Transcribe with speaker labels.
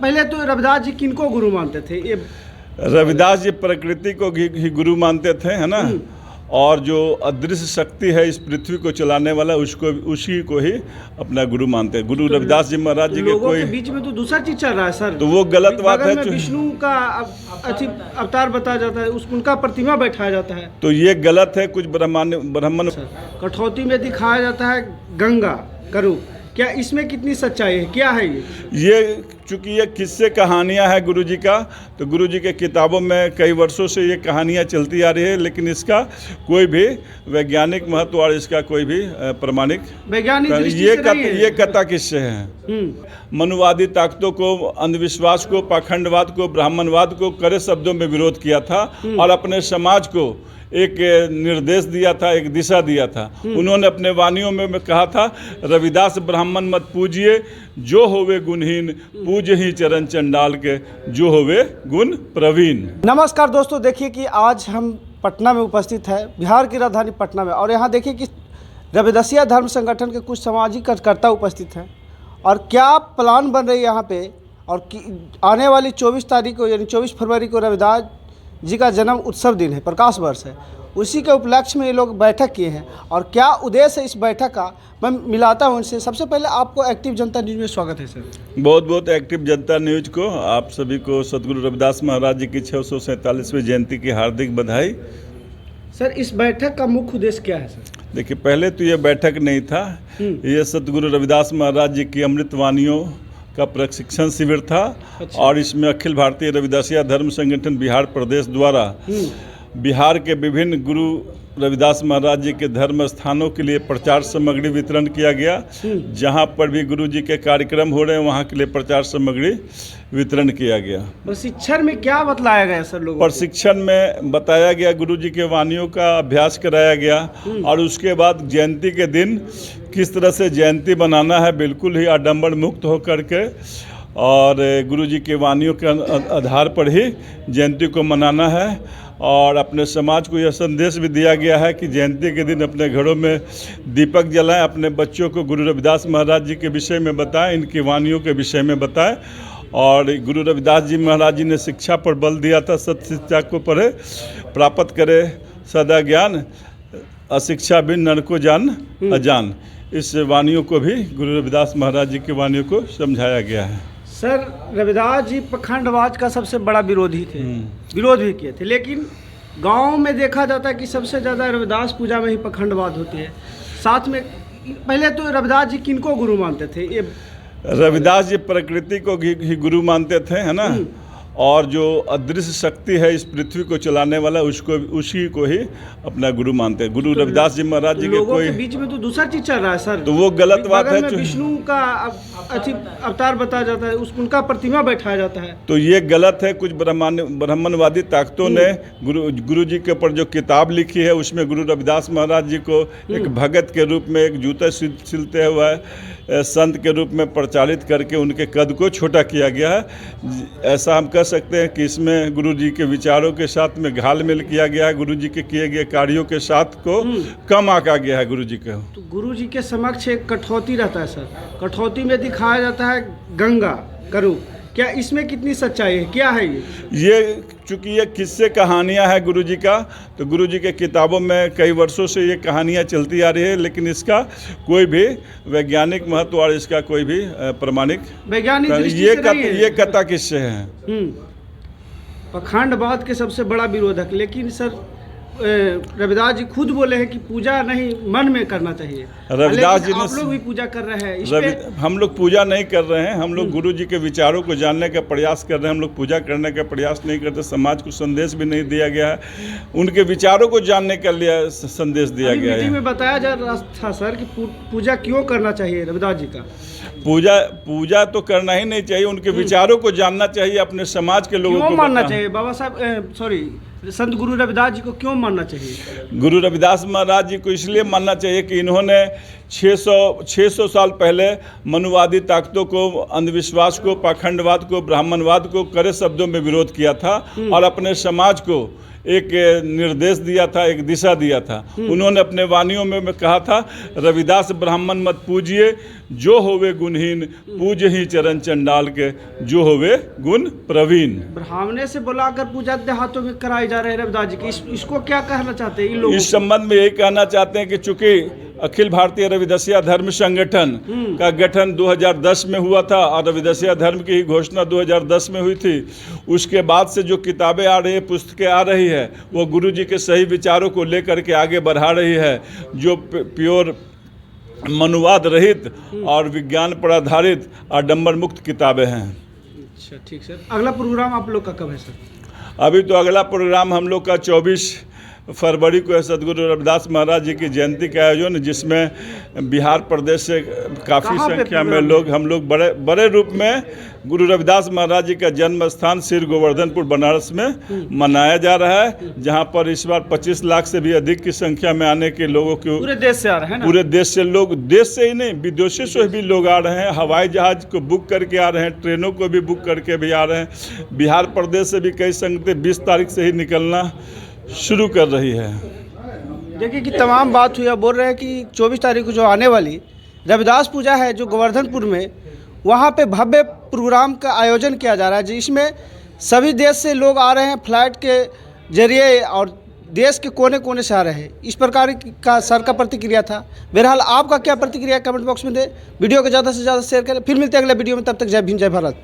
Speaker 1: पहले तो रविदास जी किनको गुरु मानते थे? ये
Speaker 2: रविदास जी प्रकृति को ही गुरु मानते थे, है ना। और जो अदृश्य शक्ति है इस पृथ्वी को चलाने वाला उसी को ही अपना गुरु मानते हैं। गुरु रविदास जी महाराज जी के
Speaker 1: लोगों
Speaker 2: कोई
Speaker 1: के बीच में तो दूसरा चीज चल रहा है सर।
Speaker 2: तो वो गलत बात है।
Speaker 1: विष्णु का अवतार बताया जाता है, उनका प्रतिमा बैठाया जाता है,
Speaker 2: तो ये गलत है। कुछ ब्राह्मण
Speaker 1: कठौती में दिखाया जाता है गंगा करूँ, क्या इसमें कितनी सच्चाई है? क्या है ये
Speaker 2: चूँकि ये किस्से कहानियाँ हैं गुरु जी का, तो गुरु जी के किताबों में कई वर्षों से ये कहानियाँ चलती आ रही है, लेकिन इसका कोई भी वैज्ञानिक महत्व और इसका कोई भी प्रमाणिक ये कथा किस्से हैं। मनुवादी ताकतों को, अंधविश्वास को, पाखंडवाद को, ब्राह्मणवाद को कड़े शब्दों में विरोध किया था और अपने समाज को एक निर्देश दिया था, एक दिशा दिया था। उन्होंने अपने वाणियों में कहा था, रविदास ब्राह्मण मत पूजिए, जो होवे गुणहीन, पूज ही चरण चंडाल के, जो होवे गुण प्रवीण।
Speaker 1: नमस्कार दोस्तों, देखिए कि आज हम पटना में उपस्थित है, बिहार की राजधानी पटना में, और यहाँ देखिए कि रविदासिया धर्म संगठन के कुछ सामाजिक कार्यकर्ता उपस्थित हैं और क्या प्लान बन रही है यहाँ पे। और आने वाली 24 तारीख को यानी 24 फरवरी को रविदास जी का जन्म उत्सव दिन है, प्रकाश वर्ष है, उसी के उपलक्ष्य में ये लोग बैठक किए हैं। और क्या उद्देश्य है इस बैठक का, मैं मिलाता हूं इनसे। सबसे पहले आपको एक्टिव जनता न्यूज़ में स्वागत है सर।
Speaker 2: बहुत बहुत एक्टिव जनता न्यूज़ को आप सभी को सदगुरु रविदास महाराज जी की 647वीं जयंती की हार्दिक बधाई।
Speaker 1: सर, इस बैठक का मुख्य उद्देश्य क्या है सर?
Speaker 2: देखिए, पहले तो ये बैठक नहीं था, ये सदगुरु रविदास महाराज जी की अमृत वाणियों का प्रशिक्षण शिविर था। अच्छा। और इसमें अखिल भारतीय रविदासिया धर्म संगठन बिहार प्रदेश द्वारा बिहार के विभिन्न गुरु रविदास महाराज जी के धर्म स्थानों के लिए प्रचार सामग्री वितरण किया गया। जहां पर भी गुरु जी के कार्यक्रम हो रहे हैं वहां के लिए प्रचार सामग्री वितरण किया गया।
Speaker 1: प्रशिक्षण में क्या बतलाया गया सर लोगों को? प्रशिक्षण
Speaker 2: में बताया गया, गुरु जी के वाणियों का अभ्यास कराया गया और उसके बाद जयंती के दिन किस तरह से जयंती बनाना है, बिल्कुल ही आडंबर मुक्त होकर के, और गुरु जी के वाणियों के आधार पर ही जयंती को मनाना है। और अपने समाज को यह संदेश भी दिया गया है कि जयंती के दिन अपने घरों में दीपक जलाएं, अपने बच्चों को गुरु रविदास महाराज जी के विषय में बताएं, इनकी वाणियों के विषय में बताएं। और गुरु रविदास जी महाराज जी ने शिक्षा पर बल दिया था, सत्य शिक्षा को पढ़े, प्राप्त करे सदा ज्ञान, अशिक्षा बिन नर को जान अजान। इस वाणियों को भी गुरु रविदास महाराज जी की वाणियों को समझाया गया है।
Speaker 1: सर, रविदास जी पखंडवाद का सबसे बड़ा विरोधी थे, विरोध भी किए थे, लेकिन गांव में देखा जाता है कि सबसे ज़्यादा रविदास पूजा में ही पखंडवाद होती है। साथ में पहले तो रविदास जी किनको गुरु मानते थे? ये
Speaker 2: रविदास जी प्रकृति को ही गुरु मानते थे, है ना। और जो अदृश्य शक्ति है इस पृथ्वी को चलाने वाला उसी को ही अपना गुरु मानते हैं। गुरु रविदास जी महाराज जी के कोई
Speaker 1: के बीच में तो दूसरा चीज चल रहा है सर।
Speaker 2: तो वो गलत बात है।
Speaker 1: विष्णु का अवतार बताया जाता है, उनका प्रतिमा बैठाया जाता है,
Speaker 2: तो ये गलत है। कुछ ब्राह्मणवादी ताकतों ने गुरु जी के ऊपर जो किताब लिखी है उसमें गुरु रविदास महाराज जी को एक भगत के रूप में, एक जूता सिलते हुए संत के रूप में प्रचारित करके उनके कद को छोटा किया गया है। ऐसा हम कह सकते हैं कि इसमें गुरु जी के विचारों के साथ में घालमेल किया गया है, गुरु जी के किए गए कार्यों के साथ को कम आंका गया है गुरु जी को।
Speaker 1: तो गुरु जी के समक्ष एक कठौती रहता है सर, कठौती में दिखाया जाता है गंगा करूँ, क्या इसमें कितनी सच्चाई है? क्या है ये
Speaker 2: चूँकि ये किस्से कहानियाँ हैं गुरु जी का, तो गुरु जी के किताबों में कई वर्षों से ये कहानियाँ चलती आ रही है, लेकिन इसका कोई भी वैज्ञानिक महत्व और इसका कोई भी प्रमाणिक ये कथा किस्से हैं।
Speaker 1: पखंडवाद के सबसे बड़ा विरोधक, लेकिन सर रविदास जी खुद बोले हैं कि पूजा नहीं मन में करना चाहिए।
Speaker 2: रविदास जी
Speaker 1: आप लोग भी पूजा कर रहे हैं।
Speaker 2: हम लोग पूजा नहीं कर रहे हैं, हम लोग गुरु जी के विचारों को जानने का प्रयास कर रहे हैं। हम लोग पूजा करने का प्रयास नहीं करते, समाज को संदेश भी नहीं दिया गया है, उनके विचारों को जानने के लिए संदेश दिया गया है।
Speaker 1: मीटिंग में बताया जा रहा था सर कि पूजा क्यों करना चाहिए रविदास जी का?
Speaker 2: पूजा तो करना ही नहीं चाहिए, उनके विचारों को जानना चाहिए, अपने समाज के लोगों को
Speaker 1: मानना चाहिए। बाबा साहब संत गुरु रविदास जी को क्यों मानना चाहिए?
Speaker 2: गुरु रविदास महाराज जी को इसलिए मानना चाहिए कि इन्होंने 600 साल पहले मनुवादी ताकतों को, अंधविश्वास को, पाखंडवाद को, ब्राह्मणवाद को कड़े शब्दों में विरोध किया था और अपने समाज को एक निर्देश दिया था, एक दिशा दिया था। उन्होंने अपने वाणियों में कहा था, रविदास ब्राह्मण मत पूजिए, जो होवे गुणहीन, पूज ही चरण चंडाल के, जो होवे गुण प्रवीण।
Speaker 1: ब्राह्मणे से बुलाकर पूजा देहातों में कराई जा रही है रविदास जी की, इसको क्या कहना चाहते हैं इन लोगों
Speaker 2: इस संबंध में यही कहना चाहते हैं कि चूंकि अखिल भारतीय रविदासिया धर्म संगठन का गठन 2010 में हुआ था और रविदासिया धर्म की ही घोषणा 2010 में हुई थी, उसके बाद से जो किताबें आ रही है, पुस्तकें आ रही है, वो गुरु जी के सही विचारों को लेकर के आगे बढ़ा रही है, जो प्योर मनुवाद रहित और विज्ञान पर आधारित आडंबर मुक्त किताबें हैं।
Speaker 1: अच्छा, ठीक सर। अगला प्रोग्राम आप लोग का कब है सर?
Speaker 2: अभी तो अगला प्रोग्राम हम लोग का 24 फरवरी को है, सदगुरु रविदास महाराज जी की जयंती का आयोजन, जिसमें बिहार प्रदेश से काफ़ी संख्या में लोग, हम लोग बड़े रूप में गुरु रविदास महाराज जी का जन्म स्थान श्री गोवर्धनपुर बनारस में मनाया जा रहा है, जहां पर इस बार 25 लाख से भी अधिक की संख्या में आने के लोगों की,
Speaker 1: पूरे देश से आ रहे हैं ना?
Speaker 2: पूरे देश से लोग, देश से ही नहीं विदेशों से भी लोग आ रहे हैं, हवाई जहाज को बुक करके आ रहे हैं, ट्रेनों को भी बुक करके भी आ रहे हैं। बिहार प्रदेश से भी कई संगतें 20 तारीख से ही निकलना शुरू कर रही है।
Speaker 1: देखिए कि तमाम बात हुई, अब बोल रहे हैं कि 24 तारीख को जो आने वाली रविदास पूजा है, जो गोवर्धनपुर में, वहाँ पे भव्य प्रोग्राम का आयोजन किया जा रहा है, जिसमें सभी देश से लोग आ रहे हैं फ्लाइट के जरिए और देश के कोने कोने से आ रहे हैं। इस प्रकार का सर का प्रतिक्रिया था। बहरहाल आपका क्या प्रतिक्रिया कमेंट बॉक्स में दे, वीडियो को ज़्यादा से ज़्यादा शेयर करें। फिर मिलते हैं अगले वीडियो में, तब तक जय भीम जय भारत।